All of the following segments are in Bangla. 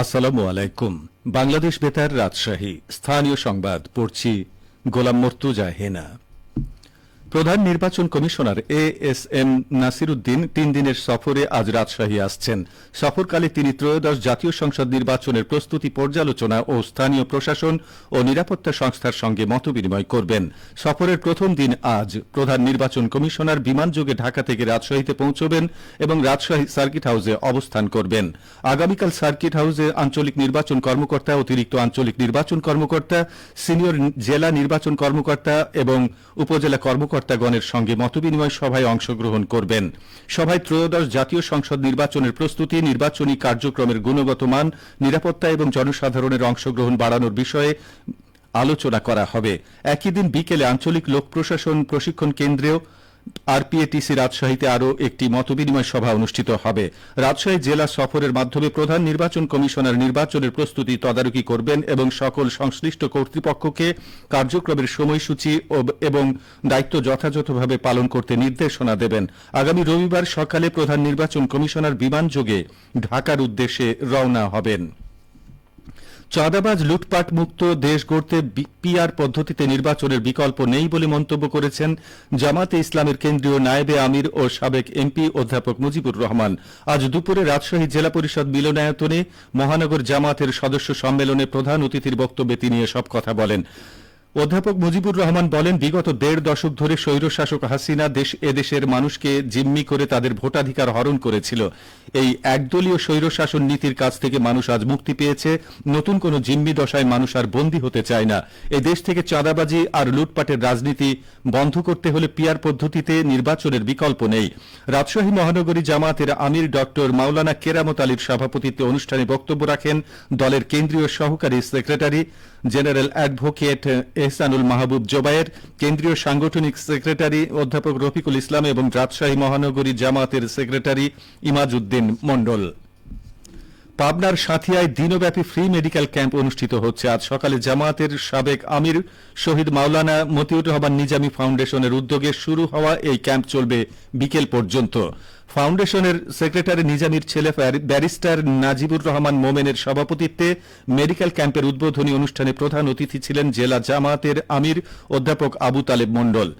আসসালামু আলাইকুম। বাংলাদেশ বেতার, রাজশাহী। স্থানীয় সংবাদ পড়ছি গোলাম মর্তুজা হেনা। প্রধান নির্বাচন কমিশনার এএসএম নাসির উদ্দিন ৩ দিনের সফরে আজ রাজশাহী আসছেন। সফরকালে তিনি ত্রয়োদশ জাতীয় সংসদ নির্বাচনের প্রস্তুতি পর্যালোচনা ও স্থানীয় প্রশাসন ও নিরাপত্তা সংস্থার সঙ্গে মতবিনিময় করবেন। সফরের প্রথম দিন আজ প্রধান নির্বাচন কমিশনার বিমানযোগে ঢাকা থেকে রাজশাহীতে পৌঁছবেন এবং রাজশাহী সার্কিট হাউসে অবস্থান করবেন। আগামীকাল সার্কিট হাউসে আঞ্চলিক নির্বাচন কর্মকর্তা, অতিরিক্ত আঞ্চলিক নির্বাচন কর্মকর্তা, সিনিয়র জেলা নির্বাচন কর্মকর্তা এবং উপজেলা কর্মকর্তাগণের সঙ্গে মতবিনিময় সভায় অংশগ্রহণ করবেন। সভায় ত্রয়োদশ জাতীয় সংসদ নির্বাচনের প্রস্তুতি, নির্বাচনী কার্যক্রমের গুণগত মান, নিরাপত্তা এবং জনসাধারণের অংশগ্রহণ বাড়ানোর বিষয়ে আলোচনা করা হবে। একই দিন বিকেলে আঞ্চলিক লোক প্রশাসন প্রশিক্ষণ কেন্দ্রেও আরপিএটিসি রাজশাহীতে আরও একটি মতবিনিময় সভা অনুষ্ঠিত হবে। রাজশাহী জেলা সফরের মাধ্যমে প্রধান নির্বাচন কমিশনার নির্বাচনের প্রস্তুতি তদারকি করবেন এবং সকল সংশ্লিষ্ট কর্তৃপক্ষকে কার্যক্রমের সময়সূচি এবং দায়িত্ব যথাযথভাবে পালন করতে নির্দেশনা দেবেন। আগামী রবিবার সকালে প্রধান নির্বাচন কমিশনার বিমানযোগে ঢাকার উদ্দেশ্যে রওনা হবেন। চাঁদাবাজ লুটপাট মুক্ত দেশ গড়তে পিআর পদ্ধতিতে নির্বাচনের বিকল্প নেই বলে মন্তব্য করেছেন জামাতে ইসলামের কেন্দ্রীয় নায়েবে আমির ও সাবেক এমপি অধ্যাপক মুজিবুর রহমান। আজ দুপুরে রাজশাহী জেলা পরিষদ মিলনায়তনে মহানগর জামাতের সদস্য সম্মেলনে প্রধান অতিথির বক্তব্যে তিনি এসব কথা বলেন। অধ্যাপক মুজিবুর রহমান বলেন, বিগত ১.৫ দশক ধরে স্বৈরশাসক হাসিনা এদেশের মানুষকে জিম্মি করে তাদের ভোটাধিকার হরণ করেছিল। এই একদলীয় স্বৈরশাসন নীতির কাছ থেকে মানুষ আজ মুক্তি পেয়েছে। নতুন কোন জিম্মি দশায় মানুষ আর বন্দী হতে চায় না। এই দেশ থেকে চাঁদাবাজি আর লুটপাটের রাজনীতি বন্ধ করতে হলে পিআর পদ্ধতিতে নির্বাচনের বিকল্প নেই। রাজশাহী মহানগরী জামাতের আমির ডক্টর মাওলানা কেরামত আলীর সভাপতিত্বে অনুষ্ঠানে বক্তব্য রাখেন দলের কেন্দ্রীয় সহকারী সেক্রেটারি জেনারেল অ্যাডভোকেট এহসানুল মাহবুব জোবায়ের, কেন্দ্রীয় সাংগঠনিক সেক্রেটারি অধ্যাপক রফিকুল ইসলাম এবং রাজশাহী মহানগরী জামাতের সেক্রেটারি ইমাজউদ্দিন মণ্ডল। পাবনার সাঁথিয়ায় দিনব্যাপী ফ্রি মেডিকেল ক্যাম্প অনুষ্ঠিত হচ্ছে। আজ সকালে জামায়াতের সাবেক আমির শহীদ মাওলানা মতিউর রহমান নিজামী ফাউন্ডেশনের উদ্যোগে শুরু হওয়া এই ক্যাম্প চলবে বিকেল পর্যন্ত। ফাউন্ডেশনের সেক্রেটারি নিজামীর ছেলে ব্যারিস্টার নাজিবুর রহমান মোমেনের সভাপতিত্বে মেডিকেল ক্যাম্পের উদ্বোধনী অনুষ্ঠানে প্রধান অতিথি ছিলেন জেলা জামায়াতের আমির অধ্যাপক আবু তালেব মণ্ডল।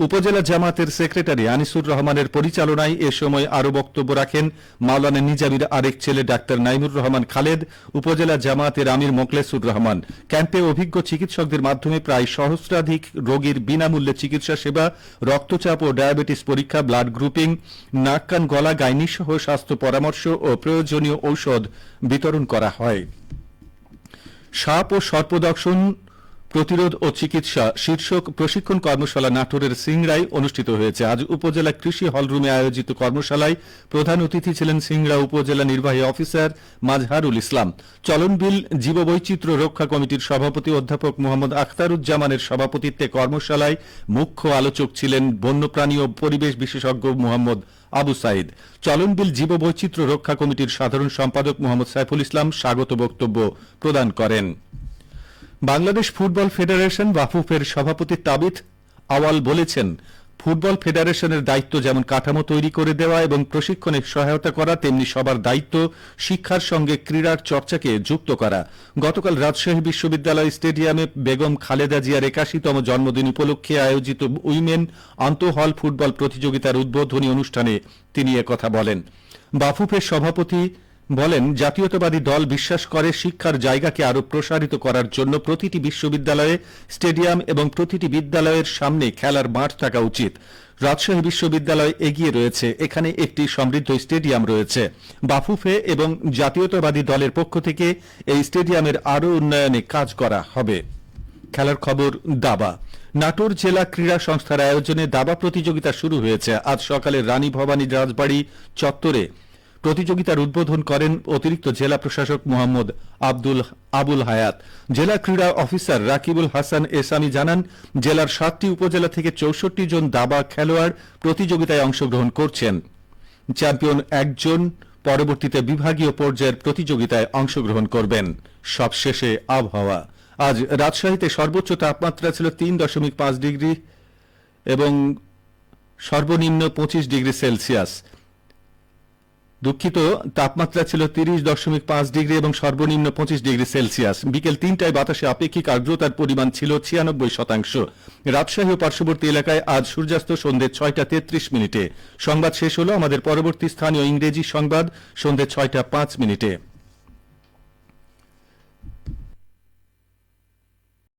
উপজেলা জামাতের সেক্রেটারি আনিসুর রহমানের পরিচালনায় এ সময় আরও বক্তব্য রাখেন মাওলানা নিজামীর আরেক ছেলে ডাক্তার নাইমুর রহমান খালেদ, উপজেলা জামাতের আমির মোখলেসুর রহমান। ক্যাম্পে অভিজ্ঞ চিকিৎসকদের মাধ্যমে প্রায় সহস্রাধিক রোগীর বিনামূল্যে চিকিৎসা সেবা, রক্তচাপ ও ডায়াবেটিস পরীক্ষা, ব্লাড গ্রুপিং, নাক কান গলা গাইনি সহ স্বাস্থ্য পরামর্শ ও প্রয়োজনীয় ঔষধ বিতরণ করা হয়। সাপ ও সর্পদংশন প্রতিরোধ ও চিকিৎসা শীর্ষক প্রশিক্ষণ কর্মশালা নাটোরের সিংড়ায় অনুষ্ঠিত হয়েছে। আজ উপজেলা কৃষি হলরুমে আয়োজিত কর্মশালায় প্রধান অতিথি ছিলেন সিংড়া উপজেলা নির্বাহী অফিসার মাজহারুল ইসলাম। চলনবিল জীববৈচিত্র্য রক্ষা কমিটির সভাপতি অধ্যাপক মোহাম্মদ আখতারুজ্জামানের সভাপতিত্বে কর্মশালায় মুখ্য আলোচক ছিলেন বন্যপ্রাণী ও পরিবেশ বিশেষজ্ঞ মোহাম্মদ আবু সাইদ। চলনবিল জীববৈচিত্র্য রক্ষা কমিটির সাধারণ সম্পাদক মোহাম্মদ সাইফুল ইসলাম স্বাগত বক্তব্য প্রদান করেন। বাংলাদেশ ফুটবল ফেডারেশন বাফুফের সভাপতি তাবিথ আওয়াল বলেছেন, ফুটবল ফেডারেশনের দায়িত্ব যেমন কাঠামো তৈরি করে দেওয়া এবং প্রশিক্ষণে সহায়তা করা, তেমনি সবার দায়িত্ব শিক্ষার সঙ্গে ক্রীড়ার চর্চাকে যুক্ত করা। গতকাল রাজশাহী বিশ্ববিদ্যালয় স্টেডিয়ামে বেগম খালেদা জিয়ার ৮১তম জন্মদিন উপলক্ষে আয়োজিত উইমেন আন্তঃহল ফুটবল প্রতিযোগিতার উদ্বোধনী অনুষ্ঠানে তিনি একথা বলেন। বাফুফের সভাপতি বলেন, জাতীয়তাবাদী দল বিশ্বাস করে শিক্ষার জায়গাকে আরও প্রসারিত করার জন্য প্রতিটি বিশ্ববিদ্যালয়ে স্টেডিয়াম এবং প্রতিটি বিদ্যালয়ের সামনে খেলার মাঠ থাকা উচিত। রাজশাহী বিশ্ববিদ্যালয় এগিয়ে রয়েছে, এখানে একটি সমৃদ্ধ স্টেডিয়াম রয়েছে। বাফুফে এবং জাতীয়তাবাদী দলের পক্ষ থেকে এই স্টেডিয়ামের আরও উন্নয়নে কাজ করা হবে। খেলার খবর দাবা। নাটোর জেলা ক্রীড়া সংস্থার আয়োজনে দাবা প্রতিযোগিতা শুরু হয়েছে। আজ সকালে রানী ভবানী রাজবাড়ী চত্বরে প্রতিযোগিতার উদ্বোধন করেন অতিরিক্ত জেলা প্রশাসক মোহাম্মদ আবুল হায়াত। জেলা ক্রীড়া অফিসার রাকিবুল হাসান এসামি জানান, জেলার ৭টি উপজেলা থেকে ৬৪ জন দাবা খেলোয়াড় প্রতিযোগিতায় অংশগ্রহণ করছেন। চ্যাম্পিয়ন একজন পরবর্তীতে বিভাগীয় পর্যায়ের প্রতিযোগিতায় অংশগ্রহণ করবেন। সবশেষে আবহাওয়া। আজ রাজশাহীতে সর্বোচ্চ তাপমাত্রা ছিল ৩.৫ ডিগ্রি এবং সর্বনিম্ন ২৫ ডিগ্রি সেলসিয়াস। দুঃখিত, তাপমাত্রা ছিল 30.5 ডিগ্রি এবং সর্বনিম্ন 25 ডিগ্রি সেলসিয়াস। বিকেল 3টায় বাতাসে আপেক্ষিক আর্দ্রতার পরিমাণ ছিল 96%। রাজশাহী ও পার্শ্ববর্তী এলাকায় আজ সূর্যাস্ত সন্ধ্যে 6টা 33 মিনিটে। সংবাদ শেষ হলো। আমাদের পরবর্তী স্থানীয় ইংরেজি সংবাদ সন্ধ্যে 6টা 5 মিনিটে।